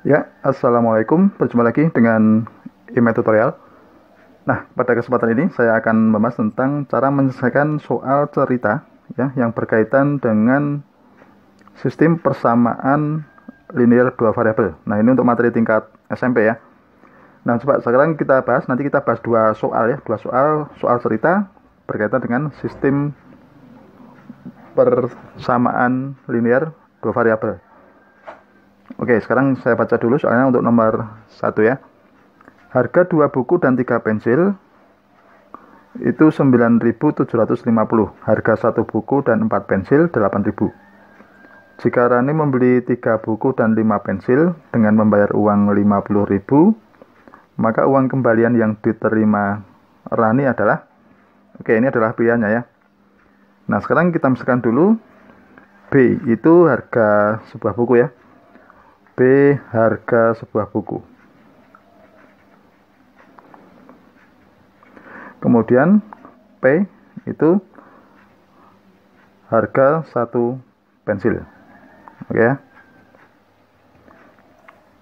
Ya, Assalamualaikum. Berjumpa lagi dengan email tutorial. Nah, pada kesempatan ini saya akan membahas tentang cara menyelesaikan soal cerita ya, yang berkaitan dengan sistem persamaan linear dua variabel. Nah, ini untuk materi tingkat SMP ya. Nah, coba sekarang kita bahas, nanti kita bahas dua soal ya, soal cerita berkaitan dengan sistem persamaan linear dua variabel. Oke, sekarang saya baca dulu soalnya untuk nomor 1 ya. Harga 2 buku dan 3 pensil itu 9.750. Harga 1 buku dan 4 pensil 8.000. Jika Rani membeli 3 buku dan 5 pensil dengan membayar uang 50.000, maka uang kembalian yang diterima Rani adalah, oke, ini adalah pilihannya ya. Nah, sekarang kita misalkan dulu B itu harga sebuah buku ya. B harga sebuah buku. Kemudian P itu harga 1 pensil. Oke ya.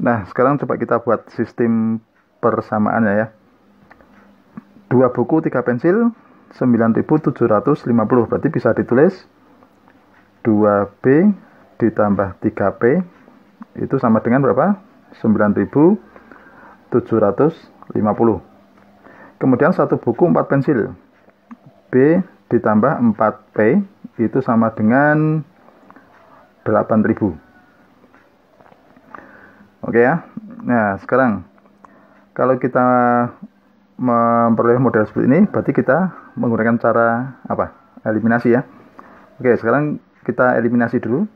Nah, sekarang coba kita buat sistem persamaannya ya. 2 buku 3 pensil 9.750. Berarti bisa ditulis 2B ditambah 3P itu sama dengan berapa? 9.750. Kemudian 1 buku 4 pensil. B ditambah 4P itu sama dengan 8.000. Oke ya. Nah, sekarang kalau kita memperoleh model seperti ini, berarti kita menggunakan cara apa? Eliminasi ya. Oke, sekarang kita eliminasi dulu.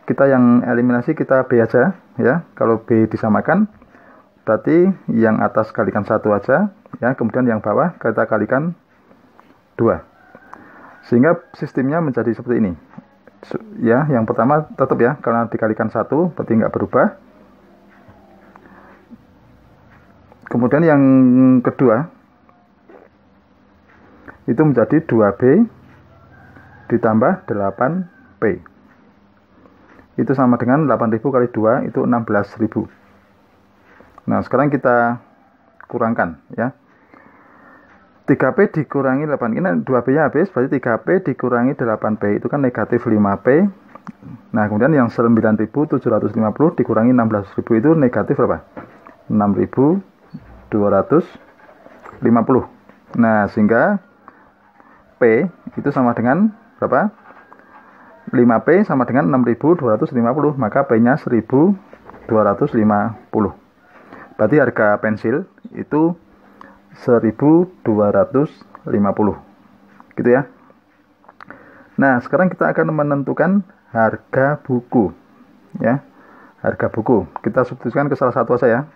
Kita yang eliminasi kita B aja ya. Kalau B disamakan berarti yang atas kalikan 1 aja ya, kemudian yang bawah kita kalikan 2. Sehingga sistemnya menjadi seperti ini. Ya, yang pertama tetap ya, karena dikalikan 1 berarti nggak berubah. Kemudian yang kedua itu menjadi 2B ditambah 8P. Itu sama dengan 8.000 kali 2 itu 16.000. Nah, sekarang kita kurangkan ya. 3P dikurangi 8, ini 2P nya habis, berarti 3P dikurangi 8P itu kan negatif 5P. Nah, kemudian yang 9.750 dikurangi 16.000 itu negatif berapa? 6.250. Nah, sehingga P itu sama dengan berapa? 5P sama dengan 6.250, maka P-nya 1.250. Berarti harga pensil itu 1.250. Gitu ya. Nah, sekarang kita akan menentukan harga buku. Ya. Harga buku. Kita substitusikan ke salah satu saja ya.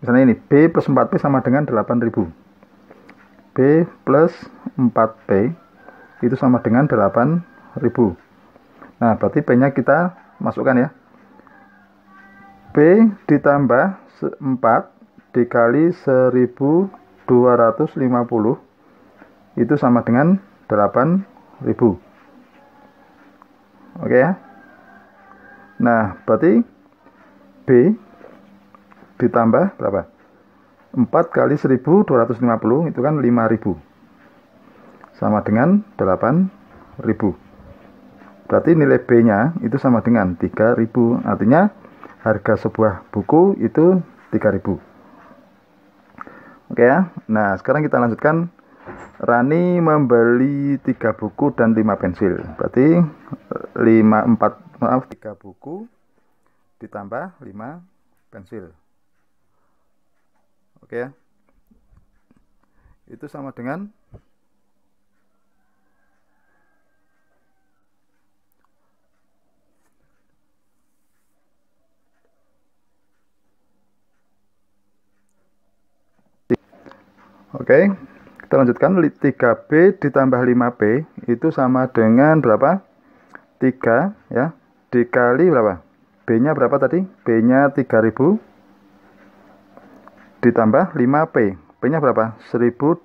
Misalnya ini, B plus 4P sama dengan 8.000. B plus 4P itu sama dengan 8.000. Nah, berarti P-nya kita masukkan ya. P ditambah 4 dikali 1.250 itu sama dengan 8.000. Oke ya. Nah, berarti B ditambah berapa? 4 kali 1.250 itu kan 5.000. Sama dengan 8.000. Berarti nilai B-nya itu sama dengan 3.000. Artinya harga sebuah buku itu 3.000. Oke ya. Nah, sekarang kita lanjutkan. Rani membeli 3 buku dan 5 pensil. Berarti 3 buku ditambah 5 pensil. Oke ya. Itu sama dengan Oke, kita lanjutkan. 3B ditambah 5P itu sama dengan berapa? 3 ya, dikali berapa? B-nya berapa tadi? B-nya 3.000 ditambah 5P. P-nya berapa? 1.250.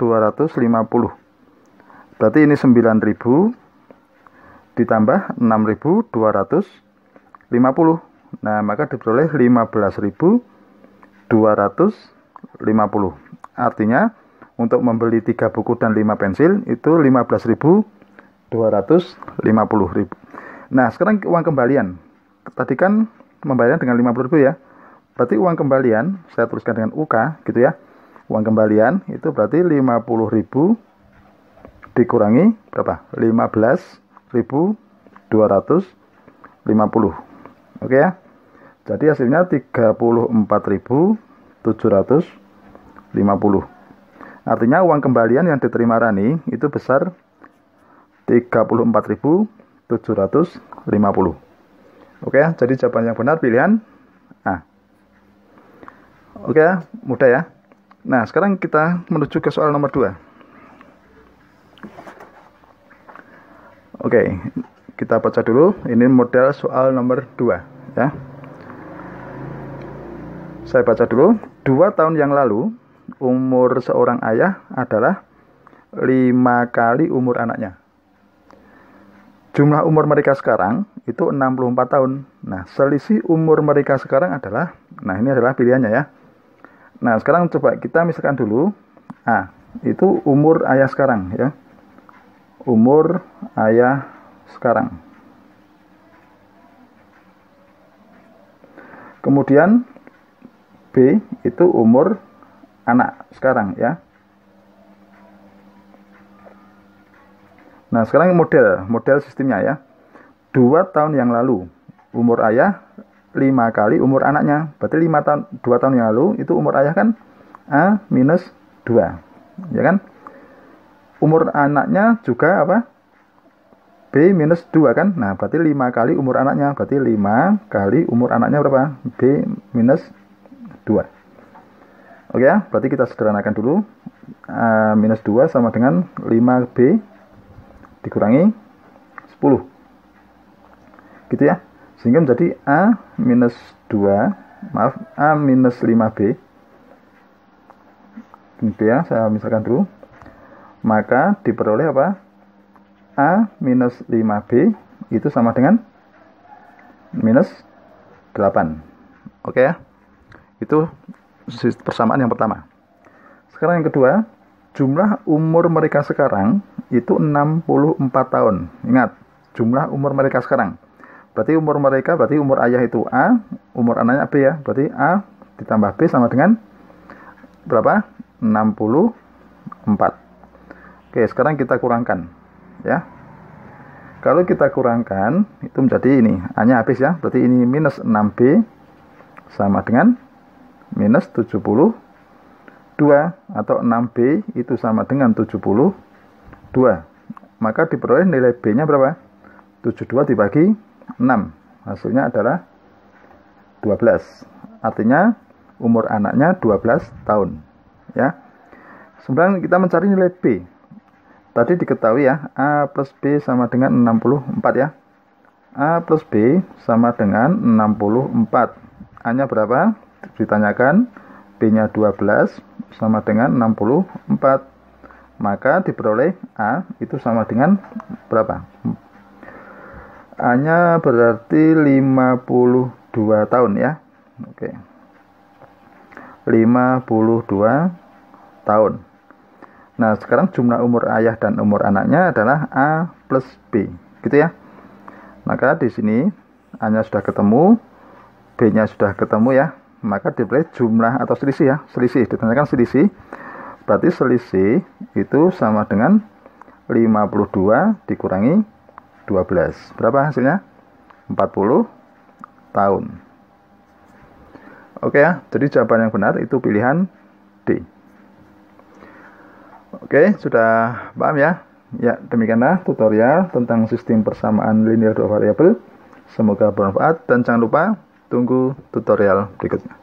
Berarti ini 9.000 ditambah 6.250. Nah, maka diperoleh 15.250. Artinya untuk membeli 3 buku dan 5 pensil itu 15.250. Nah, sekarang uang kembalian. Tadi kan membayarnya dengan 50.000 ya. Berarti uang kembalian saya tuliskan dengan UK gitu ya. Uang kembalian itu berarti 50.000 dikurangi berapa? 15.250. Oke ya. Jadi hasilnya 34.750. Artinya uang kembalian yang diterima Rani itu besar 34.750. Oke ya, jadi jawaban yang benar pilihan A. Oke ya, mudah ya. Nah, sekarang kita menuju ke soal nomor 2. Oke, kita baca dulu. Ini model soal nomor 2 ya. Saya baca dulu. 2 tahun yang lalu umur seorang ayah adalah 5 kali umur anaknya. Jumlah umur mereka sekarang itu 64 tahun. Nah, selisih umur mereka sekarang adalah, nah ini adalah pilihannya ya. Nah, sekarang coba kita misalkan dulu A, itu umur ayah sekarang ya. Umur ayah sekarang. Kemudian B itu umur anak sekarang ya. Nah, sekarang model sistemnya ya. 2 tahun yang lalu umur ayah 5 kali umur anaknya. Berarti 2 tahun yang lalu itu umur ayah kan A minus 2. Ya kan? Umur anaknya juga apa? B minus 2 kan? Nah, berarti 5 kali umur anaknya. Berarti 5 kali umur anaknya berapa? B minus 2. Oke ya, berarti kita sederhanakan dulu. A minus 2 sama dengan 5B dikurangi 10. Gitu ya. Sehingga menjadi A minus 2, maaf, A minus 5B. Gitu ya, saya misalkan dulu. Maka diperoleh apa? A minus 5B itu sama dengan minus 8. Oke ya. Itu persamaan yang pertama. Sekarang yang kedua, jumlah umur mereka sekarang itu 64 tahun. Ingat, jumlah umur mereka sekarang. Berarti umur mereka, berarti umur ayah itu A, umur anaknya B ya. Berarti A ditambah B sama dengan berapa? 64. Oke, sekarang kita kurangkan ya. Kalau kita kurangkan itu menjadi ini, A-nya habis ya. Berarti ini minus 6B sama dengan minus 72 atau 6B itu sama dengan 72. Maka diperoleh nilai B-nya berapa? 72 dibagi 6. Hasilnya adalah 12. Artinya umur anaknya 12 tahun. Ya. Sekarang kita mencari nilai B. Tadi diketahui ya, A plus B sama dengan 64 ya. A plus B sama dengan 64. A-nya berapa? Ditanyakan. B-nya 12 sama dengan 64. Maka diperoleh A itu sama dengan berapa? A-nya berarti 52 tahun ya. Oke. 52 tahun. Nah, sekarang jumlah umur ayah dan umur anaknya adalah A plus B. Gitu ya. Maka di sini A-nya sudah ketemu, B-nya sudah ketemu ya. Maka diperoleh jumlah atau selisih ya. Selisih, ditanyakan selisih. Berarti selisih itu sama dengan 52 dikurangi 12. Berapa hasilnya? 40 tahun. Oke ya, jadi jawaban yang benar itu pilihan D. Oke, sudah paham ya? Ya, demikianlah tutorial tentang sistem persamaan linear dua variabel. Semoga bermanfaat dan jangan lupa tunggu tutorial berikutnya.